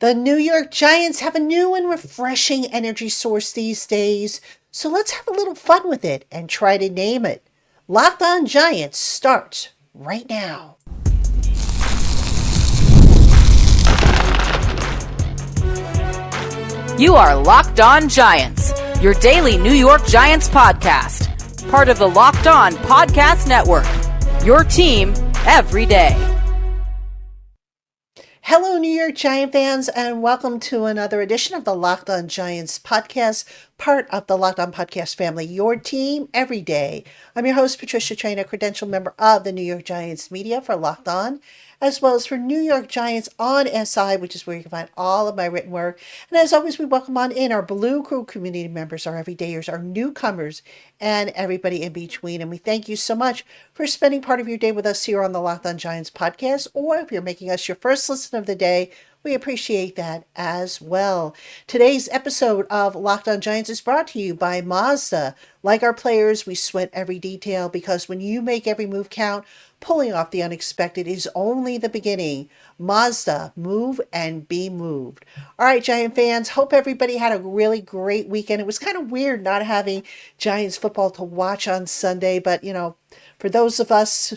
The New York Giants have a new and refreshing energy source these days, so let's have a little fun with it and try to name it. Locked On Giants starts right now. You are Locked On Giants, your daily New York Giants podcast, part of the Locked On Podcast Network, your team every day. Hello, New York Giant fans, and welcome to another edition of the Locked On Giants podcast, part of the Locked On Podcast family, your team every day. I'm your host, Patricia Traina, credential member of the New York Giants media for Locked On, as well as for New York Giants on SI, which is where you can find all of my written work. And as always, we welcome on in our Blue Crew community members, our everydayers, our newcomers, and everybody in between. And we thank you so much for spending part of your day with us here on the Locked On Giants podcast, or if you're making us your first listen of the day, we appreciate that as well. Today's episode of Locked On Giants is brought to you by Mazda. Like our players, we sweat every detail because when you make every move count, pulling off the unexpected is only the beginning. Mazda, move and be moved. All right, Giant fans, hope everybody had a really great weekend. It was kind of weird not having Giants football to watch on Sunday, but for those of us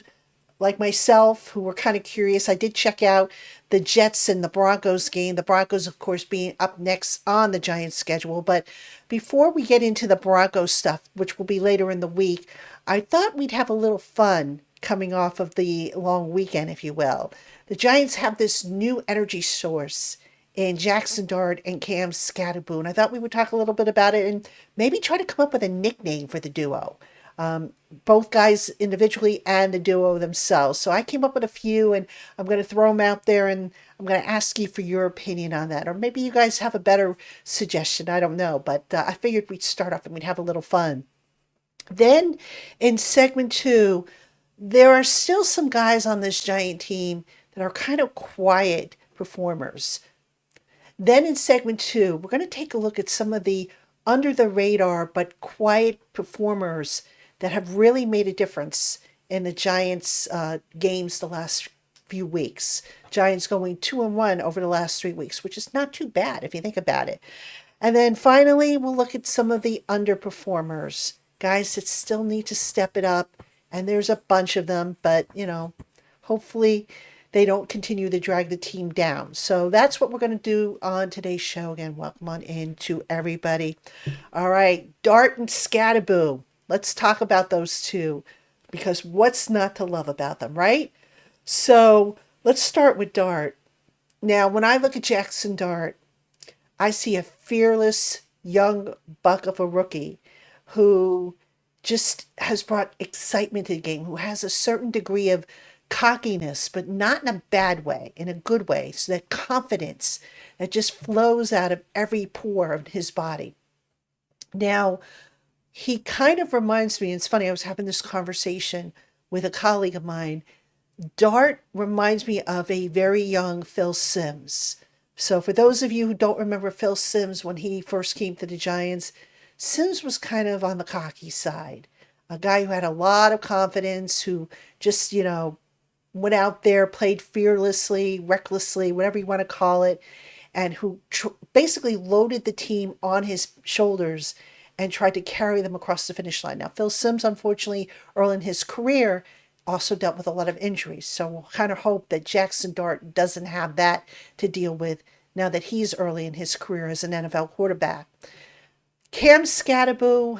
like myself who were kind of curious, I did check out the Jets and the Broncos game. The Broncos, of course, being up next on the Giants schedule. But before we get into the Broncos stuff, which will be later in the week, I thought we'd have a little fun coming off of the long weekend, if you will. The Giants have this new energy source in Jaxson and Skattebo, and I thought we would talk a little bit about it and maybe try to come up with a nickname for the duo. Both guys individually and the duo themselves. So I came up with a few and I'm going to throw them out there and I'm going to ask you for your opinion on that. Or maybe you guys have a better suggestion. I don't know. But I figured we'd start off and we'd have a little fun. Then in segment 2, there are still some guys on this Giant team that are kind of quiet performers. Then in segment 2, we're going to take a look at some of the under the radar but quiet performers that have really made a difference in the Giants games the last few weeks. Giants going 2-1 over the last 3 weeks, which is not too bad if you think about it. And then finally, we'll look at some of the underperformers, guys that still need to step it up. And there's a bunch of them, but hopefully they don't continue to drag the team down. So that's what we're going to do on today's show. Again, welcome on in to everybody. All right, Dart and Skattebo. Let's talk about those two, because what's not to love about them, right? So let's start with Dart. Now, when I look at Jaxson Dart, I see a fearless young buck of a rookie who just has brought excitement to the game, who has a certain degree of cockiness, but not in a bad way, in a good way. So that confidence that just flows out of every pore of his body. Now, he kind of reminds me, it's funny, I was having this conversation with a colleague of mine. Dart reminds me of a very young Phil Simms. So for those of you who don't remember Phil Simms when he first came to the Giants, Simms was kind of on the cocky side. A guy who had a lot of confidence, who just, went out there, played fearlessly, recklessly, whatever you want to call it, and who basically loaded the team on his shoulders and tried to carry them across the finish line. Now, Phil Simms, unfortunately, early in his career, also dealt with a lot of injuries. So we'll kind of hope that Jaxson Dart doesn't have that to deal with now that he's early in his career as an NFL quarterback. Skattebo,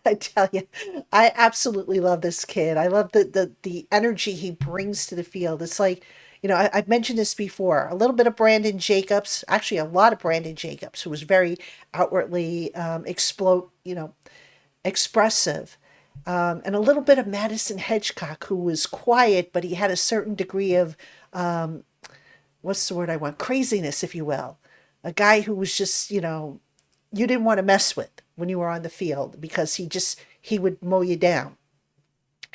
I tell you, I absolutely love this kid. I love the energy he brings to the field. It's like, I've mentioned this before, a little bit of Brandon Jacobs, actually a lot of Brandon Jacobs, who was very outwardly expressive, and a little bit of Madison Hedgecock, who was quiet, but he had a certain degree of, what's the word I want? Craziness, if you will. A guy who was just, you didn't want to mess with when you were on the field because he would mow you down.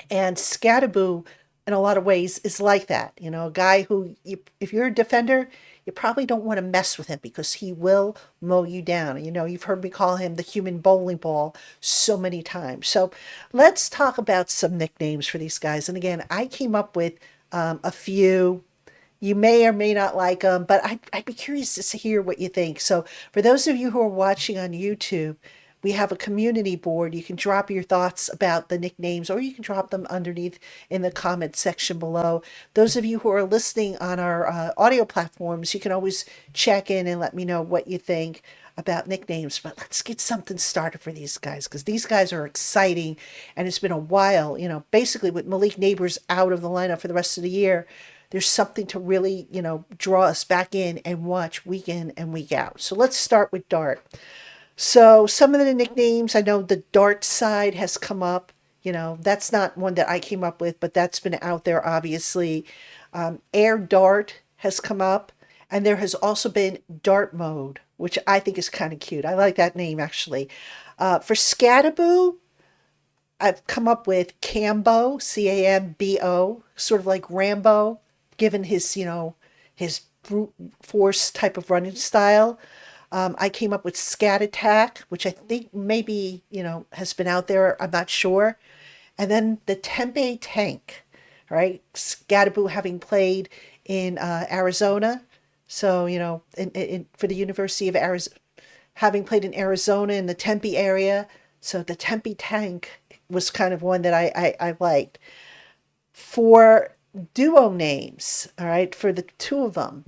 And Skattebo, in a lot of ways, is like that. A guy who, if you're a defender, you probably don't want to mess with him because he will mow you down. You've heard me call him the human bowling ball so many times. So let's talk about some nicknames for these guys. And again, I came up with a few, You may or may not like them, but I'd be curious to hear what you think. So, for those of you who are watching on YouTube, we have a community board. You can drop your thoughts about the nicknames, or you can drop them underneath in the comment section below. Those of you who are listening on our audio platforms, you can always check in and let me know what you think about nicknames. But let's get something started for these guys, because these guys are exciting, and it's been a while. Basically with Malik Neighbors out of the lineup for the rest of the year, there's something to really, draw us back in and watch week in and week out. So let's start with Dart. So some of the nicknames, I know the Dart side has come up. That's not one that I came up with, but that's been out there, obviously. Air Dart has come up, and there has also been Dart Mode, which I think is kind of cute. I like that name, actually. For Skattebo, I've come up with Cambo, Cambo, sort of like Rambo, given his brute force type of running style. I came up with Scat Attack, which I think maybe, has been out there. I'm not sure. And then the Tempe Tank, right? Skattebo having played in Arizona. So, for the University of Arizona, having played in Arizona in the Tempe area. So the Tempe Tank was kind of one that I liked. For duo names, all right, for the two of them,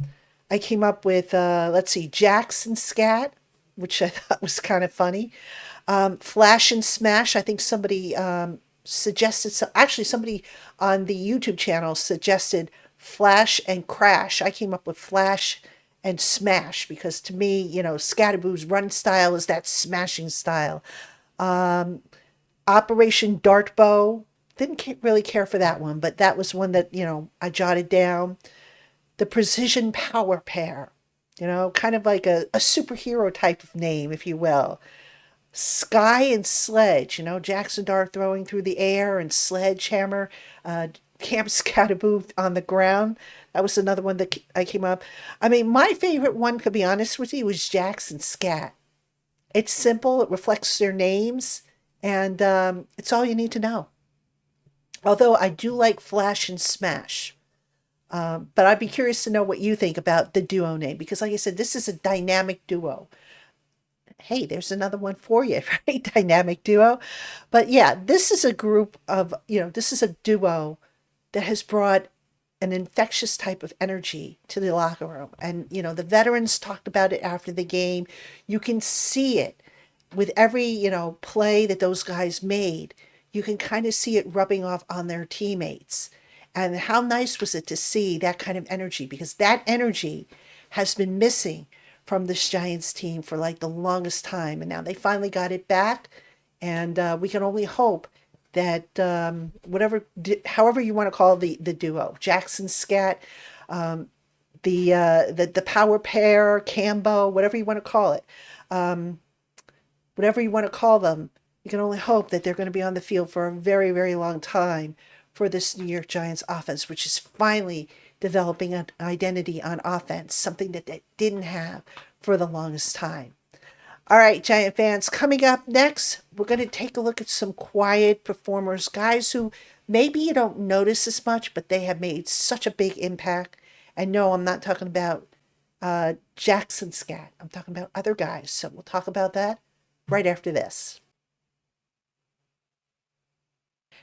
I came up with, let's see, Jax and Skat, which I thought was kind of funny. Flash and Smash, I think somebody suggested, actually, somebody on the YouTube channel suggested Flash and Crash. I came up with Flash and Smash because to me, Skattebo's run style is that smashing style. Operation Dartbow, didn't really care for that one, but that was one that, I jotted down. The Precision Power Pair, kind of like a superhero type of name, if you will. Sky and Sledge, Jaxson Dart throwing through the air and Sledgehammer, Camp Skattebo on the ground. That was another one that I came up. I mean, my favorite one, to be honest with you, was Jax and Skat. It's simple, it reflects their names, and it's all you need to know. Although I do like Flash and Smash. But I'd be curious to know what you think about the duo name, because like I said, this is a dynamic duo. Hey, there's another one for you, right? Dynamic duo. But yeah, this is a group of, this is a duo that has brought an infectious type of energy to the locker room. And, the veterans talked about it after the game. You can see it with every, play that those guys made. You can kind of see it rubbing off on their teammates. And how nice was it to see that kind of energy? Because that energy has been missing from this Giants team for like the longest time. And now they finally got it back. And we can only hope that however you want to call the duo, Jax and Skat, the power pair, Cambo, whatever you want to call it, whatever you want to call them, you can only hope that they're going to be on the field for a very, very long time for this New York Giants offense, which is finally developing an identity on offense, something that they didn't have for the longest time. All right, Giant fans, coming up next, we're going to take a look at some quiet performers, guys who maybe you don't notice as much, but they have made such a big impact. And no, I'm not talking about Jax and Skat. I'm talking about other guys. So we'll talk about that right after this.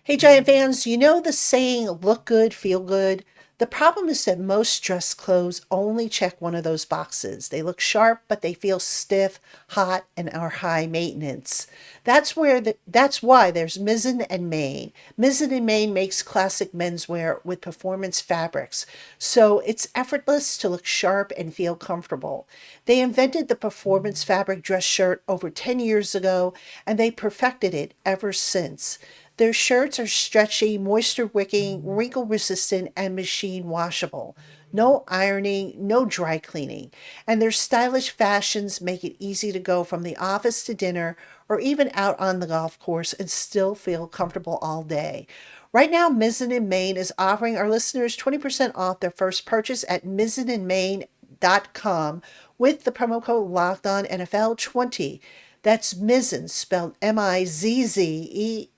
Hey, Giant fans, you know the saying, look good, feel good? The problem is that most dress clothes only check one of those boxes. They look sharp, but they feel stiff, hot, and are high maintenance. That's why there's Mizzen and Main. Mizzen and Main makes classic menswear with performance fabrics, so it's effortless to look sharp and feel comfortable. They invented the performance fabric dress shirt over 10 years ago, and they perfected it ever since. Their shirts are stretchy, moisture wicking, wrinkle resistant, and machine washable. No ironing, no dry cleaning. And their stylish fashions make it easy to go from the office to dinner or even out on the golf course and still feel comfortable all day. Right now, Mizzen and Main is offering our listeners 20% off their first purchase at mizzenandmain.com with the promo code LOCKEDONNFL20. That's Mizzen, spelled Mizzen,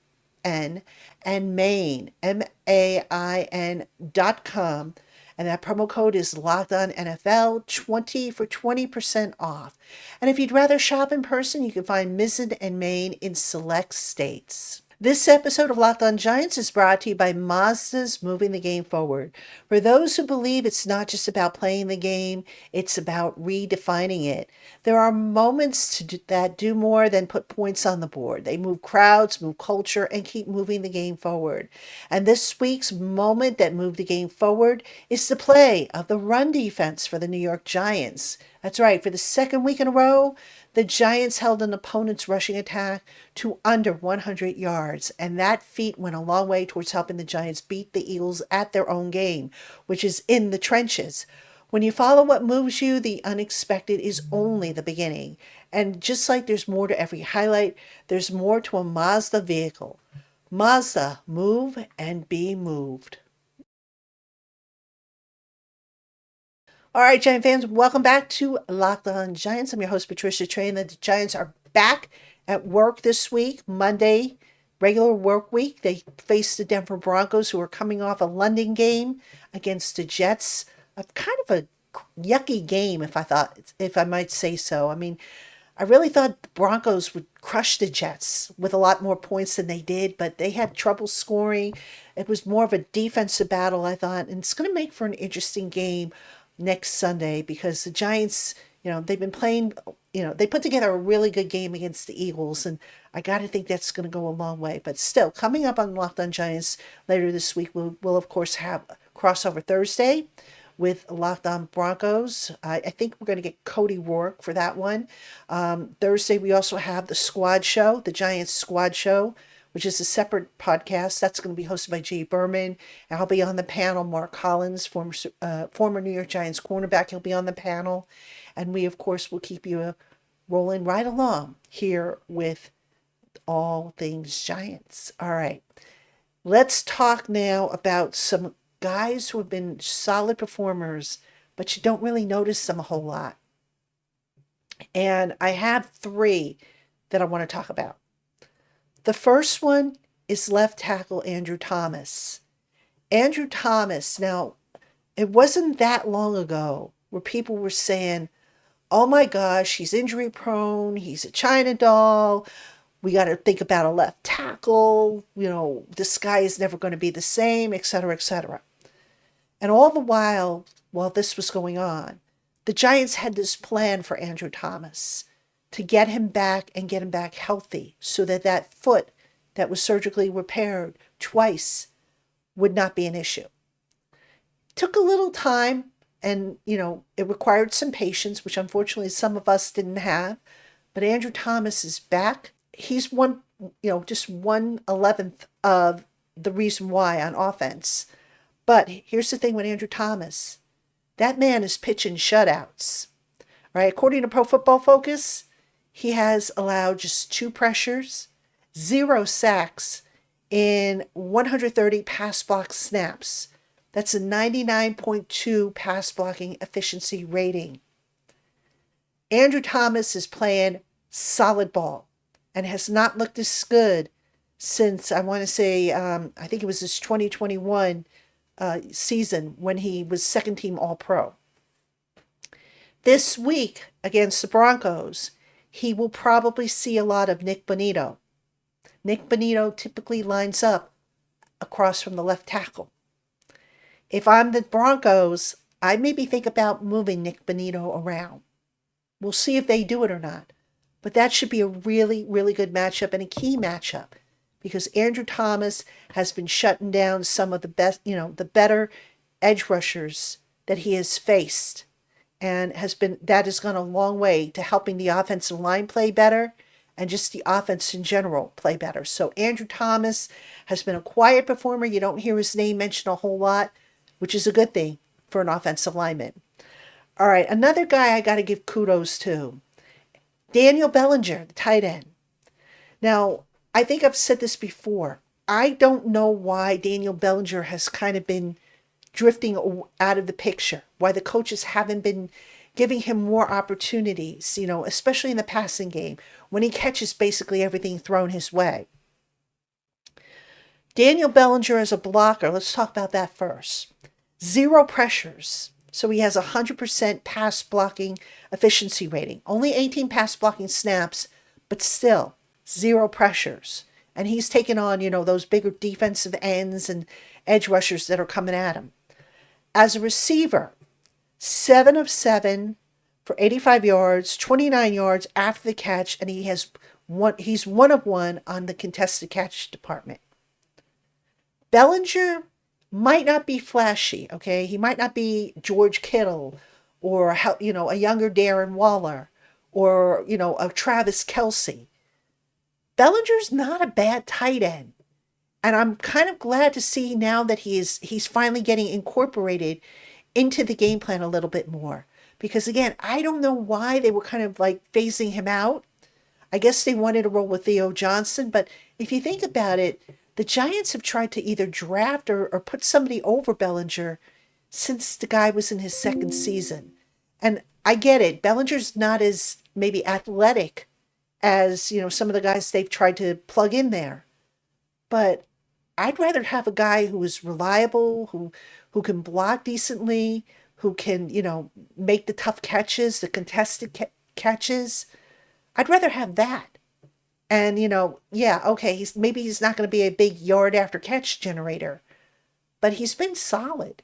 and Main, MAIN.com. And that promo code is Locked On NFL 20 for 20% off. And if you'd rather shop in person, you can find Mizzen and Maine in select states. This episode of Locked On Giants is brought to you by Mazda's Moving the Game Forward. For those who believe it's not just about playing the game, it's about redefining it. There are moments that do more than put points on the board. They move crowds, move culture, and keep moving the game forward. And this week's moment that moved the game forward is the play of the run defense for the New York Giants. That's right, for the second week in a row, the Giants held an opponent's rushing attack to under 100 yards, and that feat went a long way towards helping the Giants beat the Eagles at their own game, which is in the trenches. When you follow what moves you, the unexpected is only the beginning. And just like there's more to every highlight, there's more to a Mazda vehicle. Mazda, move and be moved. All right, Giant fans, welcome back to Locked On Giants. I'm your host, Patricia Traina. The Giants are back at work this week, Monday, regular work week. They face the Denver Broncos, who are coming off a London game against the Jets. A kind of a yucky game, if I might say so. I mean, I really thought the Broncos would crush the Jets with a lot more points than they did, but they had trouble scoring. It was more of a defensive battle, I thought, and it's going to make for an interesting game next Sunday because the Giants, they've been playing, they put together a really good game against the Eagles, and I got to think that's going to go a long way. But still, coming up on Locked On Giants later this week, we'll of course have crossover Thursday with Locked On Broncos. I think we're going to get Cody Rourke for that one. Thursday, we also have the Squad Show, the Giants Squad Show, which is a separate podcast. That's going to be hosted by Jay Berman. And I'll be on the panel. Mark Collins, former New York Giants cornerback, he'll be on the panel. And we, of course, will keep you rolling right along here with all things Giants. All right. Let's talk now about some guys who have been solid performers, but you don't really notice them a whole lot. And I have three that I want to talk about. The first one is left tackle Andrew Thomas. Andrew Thomas, now, it wasn't that long ago where people were saying, oh my gosh, he's injury prone, he's a China doll, we got to think about a left tackle, this guy is never going to be the same, etc., etc. And all the while this was going on, the Giants had this plan for Andrew Thomas to get him back and get him back healthy so that foot that was surgically repaired twice would not be an issue. Took a little time and, it required some patience, which unfortunately some of us didn't have. But Andrew Thomas is back. He's just 1/11th of the reason why on offense. But here's the thing with Andrew Thomas. That man is pitching shutouts, right? According to Pro Football Focus, he has allowed just 2 pressures, 0 sacks in 130 pass block snaps. That's a 99.2 pass blocking efficiency rating. Andrew Thomas is playing solid ball and has not looked as good since, I want to say, I think it was his 2021 season when he was second team All-Pro. This week against the Broncos, he will probably see a lot of Nick Bonito. Nick Bonito typically lines up across from the left tackle. If I'm the Broncos, I maybe think about moving Nick Bonito around. We'll see if they do it or not. But that should be a really, really good matchup and a key matchup because Andrew Thomas has been shutting down some of the best, the better edge rushers that he has faced. And that has gone a long way to helping the offensive line play better and just the offense in general play better. So Andrew Thomas has been a quiet performer. You don't hear his name mentioned a whole lot, which is a good thing for an offensive lineman. All right, another guy I got to give kudos to, Daniel Bellinger, the tight end. Now, I think I've said this before. I don't know why Daniel Bellinger has kind of been drifting out of the picture, why the coaches haven't been giving him more opportunities, especially in the passing game, when he catches basically everything thrown his way. Daniel Bellinger as a blocker, let's talk about that first. zero pressures. So he has 100% pass blocking efficiency rating. Only 18 pass blocking snaps, but still zero pressures. And he's taken on, those bigger defensive ends and edge rushers that are coming at him. As a receiver, 7 of 7 for 85 yards, 29 yards after the catch, and he's 1 of 1 on the contested catch department. Bellinger might not be flashy, okay? He might not be George Kittle or, a younger Darren Waller or, a Travis Kelce. Bellinger's not a bad tight end. And I'm kind of glad to see now that he's finally getting incorporated into the game plan a little bit more. Because again, I don't know why they were kind of like phasing him out. I guess they wanted to roll with Theo Johnson, but if you think about it, the Giants have tried to either draft or put somebody over Bellinger since the guy was in his second season. And I get it. Bellinger's not as maybe athletic as, some of the guys they've tried to plug in there. But I'd rather have a guy who is reliable, who can block decently, who can, make the tough catches, the contested catches. I'd rather have that. And, okay, he's not going to be a big yard after catch generator, but he's been solid,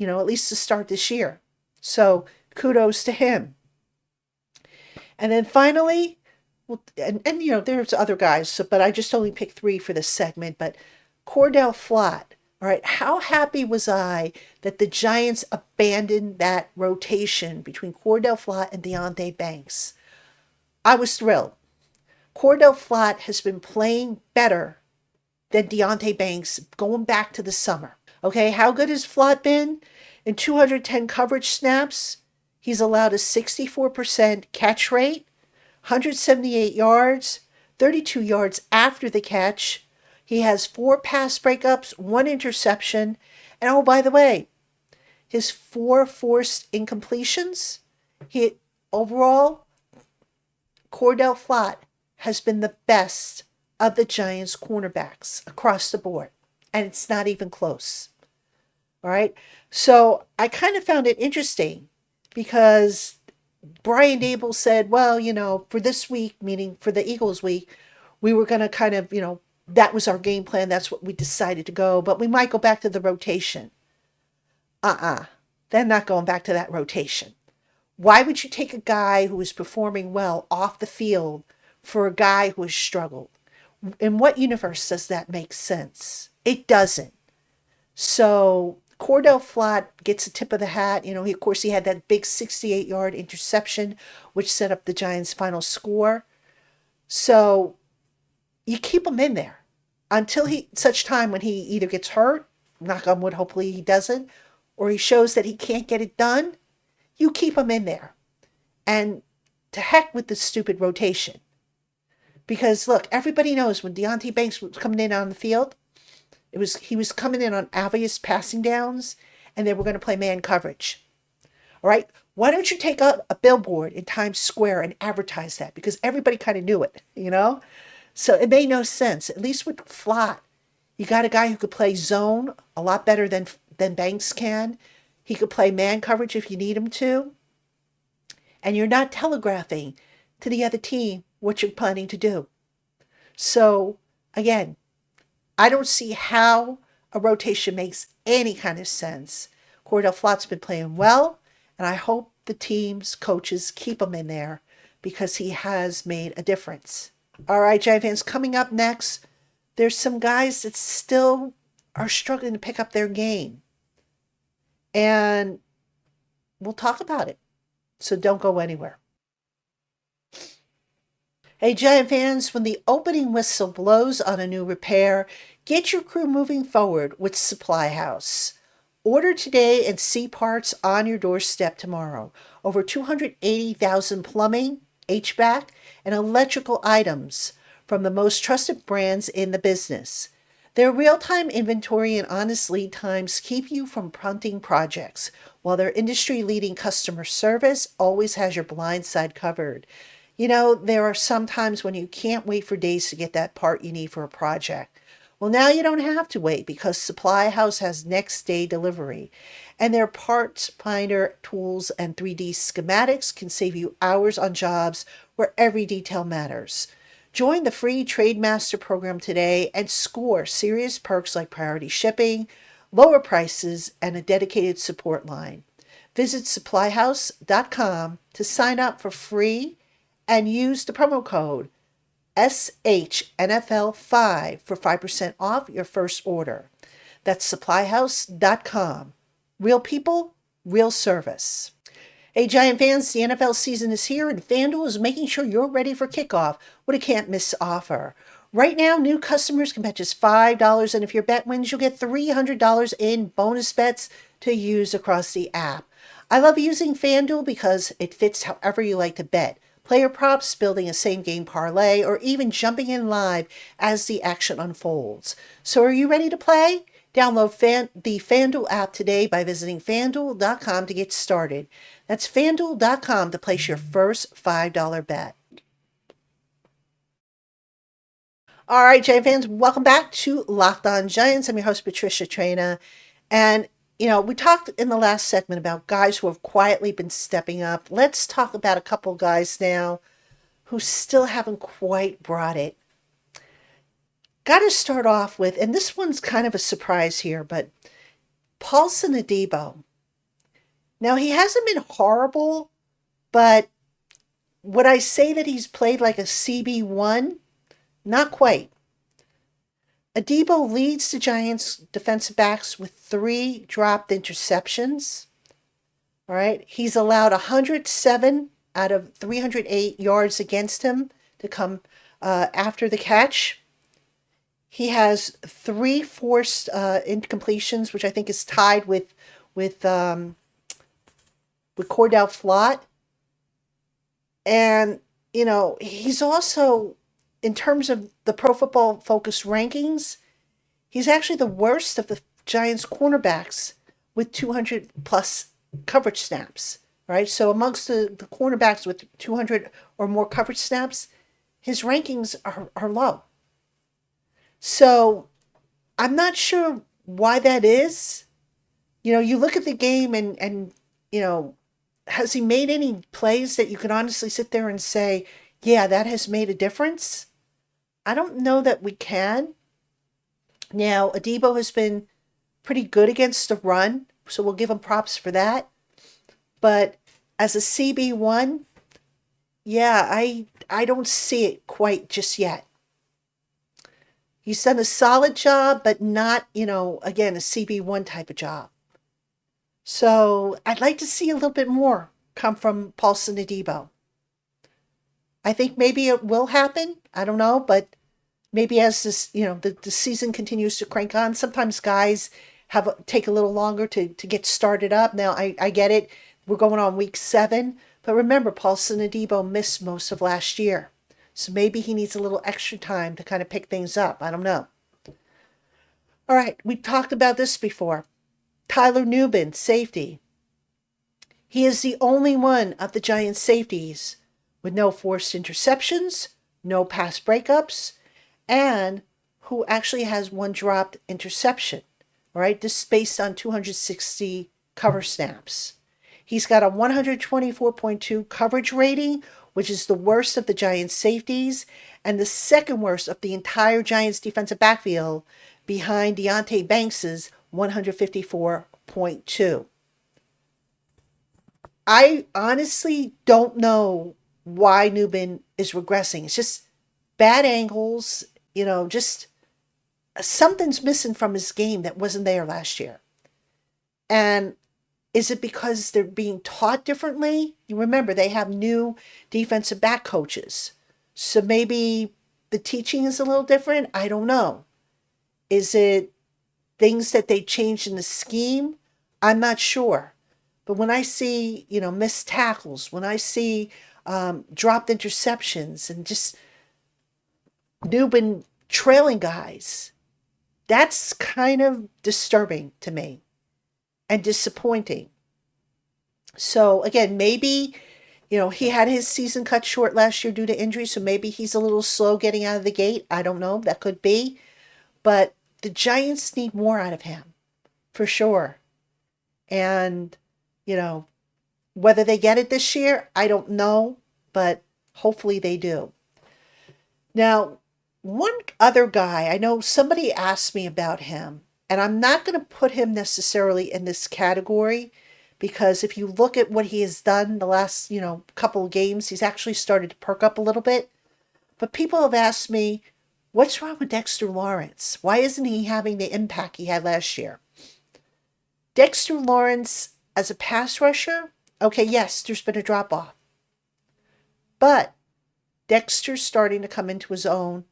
at least to start this year. So kudos to him. And then finally, well, and there's other guys, but I just only picked 3 for this segment, but Cordell Flott. All right, how happy was I that the Giants abandoned that rotation between Cordell Flott and Deonte Banks? I was thrilled. Cordell Flott has been playing better than Deonte Banks going back to the summer. Okay, how good has Flott been? In 210 coverage snaps, he's allowed a 64% catch rate, 178 yards, 32 yards after the catch. He has 4 pass breakups, 1 interception, and oh, by the way, his 4 forced incompletions, overall, Cordell Flott has been the best of the Giants cornerbacks across the board. And it's not even close. All right. So I kind of found it interesting because Brian Dable said, well, for this week, meaning for the Eagles week, we were going to kind of, that was our game plan. That's what we decided to go. But we might go back to the rotation. They're not going back to that rotation. Why would you take a guy who is performing well off the field for a guy who has struggled? In what universe does that make sense? It doesn't. So Cordell Flott gets a tip of the hat. Of course, he had that big 68-yard interception, which set up the Giants' final score. So you keep him in there until such time when he either gets hurt, knock on wood, hopefully he doesn't, or he shows that he can't get it done. You keep him in there. And to heck with the stupid rotation. Because look, everybody knows when Deonte Banks was coming in on the field, he was coming in on obvious passing downs, and they were going to play man coverage. All right? Why don't you take up a billboard in Times Square and advertise that? Because everybody kind of knew it, So it made no sense. At least with Flott, you got a guy who could play zone a lot better than Banks can. He could play man coverage if you need him to. And you're not telegraphing to the other team what you're planning to do. So, again, I don't see how a rotation makes any kind of sense. Cordell Flott's been playing well, and I hope the team's coaches keep him in there because he has made a difference. All right, Giant fans, coming up next, there's some guys that still are struggling to pick up their game. And we'll talk about it. So don't go anywhere. Hey, Giant fans, when the opening whistle blows on a new repair, get your crew moving forward with Supply House. Order today and see parts on your doorstep tomorrow. Over 280,000 plumbing, HVAC, and electrical items from the most trusted brands in the business. Their real-time inventory and honest lead times keep you from punting projects, while their industry-leading customer service always has your blind side covered. There are some times when you can't wait for days to get that part you need for a project. Well, now you don't have to wait because Supply House has next day delivery. And their parts finder tools and 3D schematics can save you hours on jobs where every detail matters. Join the free Trademaster program today and score serious perks like priority shipping, lower prices, and a dedicated support line. Visit supplyhouse.com to sign up for free and use the promo code SHNFL5 for 5% off your first order. That's supplyhouse.com. Real people, real service. Hey, Giant fans, the NFL season is here, and FanDuel is making sure you're ready for kickoff with a can't-miss offer. Right now, new customers can bet just $5, and if your bet wins, you'll get $300 in bonus bets to use across the app. I love using FanDuel because it fits however you like to bet. Player props, building a same-game parlay, or even jumping in live as the action unfolds. So are you ready to play? Download the FanDuel app today by visiting FanDuel.com to get started. That's FanDuel.com to place your first $5 bet. All right, Giant fans, welcome back to Locked On Giants. I'm your host, Patricia Traina. And, we talked in the last segment about guys who have quietly been stepping up. Let's talk about a couple guys now who still haven't quite brought it. Got to start off with, and this one's kind of a surprise here, but Paulson Adebo. Now, he hasn't been horrible, but would I say that he's played like a CB1? Not quite. Adebo leads the Giants defensive backs with 3 dropped interceptions. All right. He's allowed 107 out of 308 yards against him to come after the catch. He has 3 forced incompletions, which I think is tied with Cordell Flott. And, he's also, in terms of the Pro Football Focus rankings, he's actually the worst of the Giants cornerbacks with 200 plus coverage snaps, right? So amongst the cornerbacks with 200 or more coverage snaps, his rankings are low. So I'm not sure why that is. You look at the game and has he made any plays that you can honestly sit there and say, yeah, that has made a difference? I don't know that we can. Now, Adebo has been pretty good against the run, so we'll give him props for that. But as a CB1, yeah, I don't see it quite just yet. He's done a solid job, but not, again, a CB1 type of job. So I'd like to see a little bit more come from Paulson Adebo. I think maybe it will happen. I don't know, but maybe as this, the season continues to crank on, sometimes guys take a little longer to get started up. Now, I get it. We're going on week 7. But remember, Paulson Adebo missed most of last year. So maybe he needs a little extra time to kind of pick things up. I don't know. All right, we talked about this before. Tyler Nubin, safety. He is the only one of the Giants' safeties with no forced interceptions, no pass breakups, and who actually has 1 dropped interception. All right, this is based on 260 cover snaps. He's got a 124.2 coverage rating, which is the worst of the Giants' safeties and the second worst of the entire Giants' defensive backfield behind Deonte Banks's 154.2. I honestly don't know why Nubin is regressing. It's just bad angles, just something's missing from his game that wasn't there last year. And is it because they're being taught differently? You remember, they have new defensive back coaches. So maybe the teaching is a little different? I don't know. Is it things that they changed in the scheme? I'm not sure. But when I see, missed tackles, when I see dropped interceptions and just Nubin trailing guys, that's kind of disturbing to me and disappointing. So again, maybe, he had his season cut short last year due to injury, so maybe he's a little slow getting out of the gate. I don't know. That could be. but the Giants need more out of him, for sure. And, whether they get it this year, I don't know, but hopefully they do. Now, one other guy, I know somebody asked me about him, and I'm not going to put him necessarily in this category because if you look at what he has done the last, couple of games, he's actually started to perk up a little bit. But people have asked me, what's wrong with Dexter Lawrence? Why isn't he having the impact he had last year? Dexter Lawrence, as a pass rusher, okay, yes, there's been a drop-off. But Dexter's starting to come into his own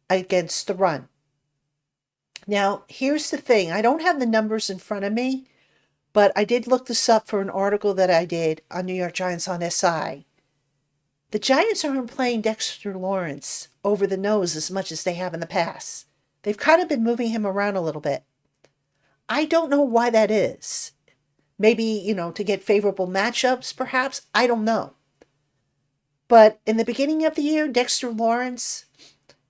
against the run. Now, here's the thing. I don't have the numbers in front of me, but I did look this up for an article that I did on New York Giants on SI. The Giants aren't playing Dexter Lawrence over the nose as much as they have in the past. They've kind of been moving him around a little bit. I don't know why that is. Maybe, to get favorable matchups, perhaps. I don't know. But in the beginning of the year, Dexter Lawrence,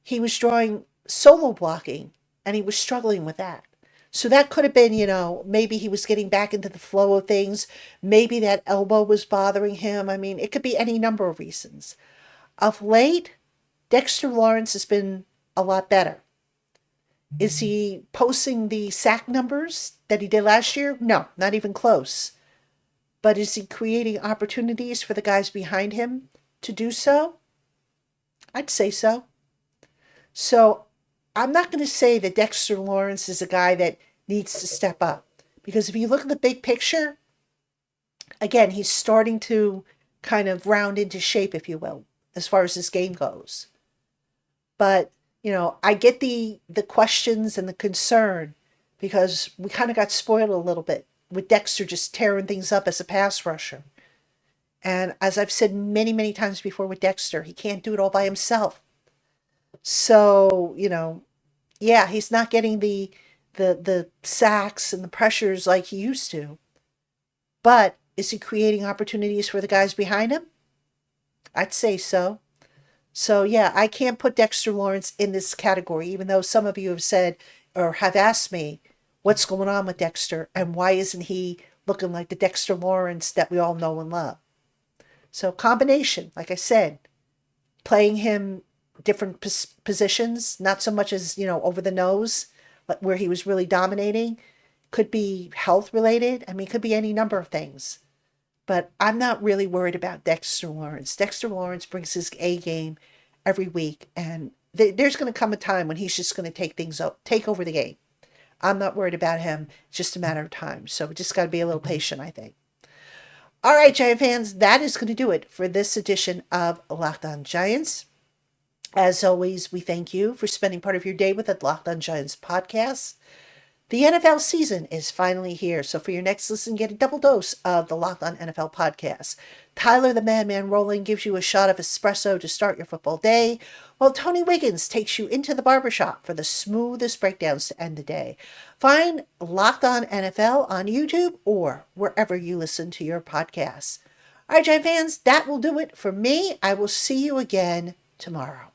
he was drawing solo blocking, and he was struggling with that. So that could have been, maybe he was getting back into the flow of things. Maybe that elbow was bothering him. I mean, it could be any number of reasons. Of late, Dexter Lawrence has been a lot better. Is he posting the sack numbers that he did last year? No, not even close. But is he creating opportunities for the guys behind him to do so? I'd say so. So I'm not going to say that Dexter Lawrence is a guy that needs to step up. Because if you look at the big picture, again, he's starting to kind of round into shape, if you will, as far as this game goes. But, I get the questions and the concern because we kind of got spoiled a little bit with Dexter just tearing things up as a pass rusher. And as I've said many, many times before with Dexter, he can't do it all by himself. So, yeah, he's not getting the sacks and the pressures like he used to. But is he creating opportunities for the guys behind him? I'd say so. So, yeah, I can't put Dexter Lawrence in this category, even though some of you have said or have asked me what's going on with Dexter and why isn't he looking like the Dexter Lawrence that we all know and love. So combination, like I said, playing him different positions, not so much as, over the nose, but where he was really dominating. Could be health related. I mean, could be any number of things. But I'm not really worried about Dexter Lawrence. Dexter Lawrence brings his A game every week. And there's going to come a time when he's just going to take over the game. I'm not worried about him. It's just a matter of time. So we just got to be a little patient, I think. All right, Giant fans, that is going to do it for this edition of Locked On Giants. As always, we thank you for spending part of your day with the Locked On Giants podcast. The NFL season is finally here, so for your next listen, get a double dose of the Locked On NFL podcast. Tyler the Madman Rowland gives you a shot of espresso to start your football day, while Tony Wiggins takes you into the barbershop for the smoothest breakdowns to end the day. Find Locked On NFL on YouTube or wherever you listen to your podcasts. All right, Giant fans, that will do it for me. I will see you again tomorrow.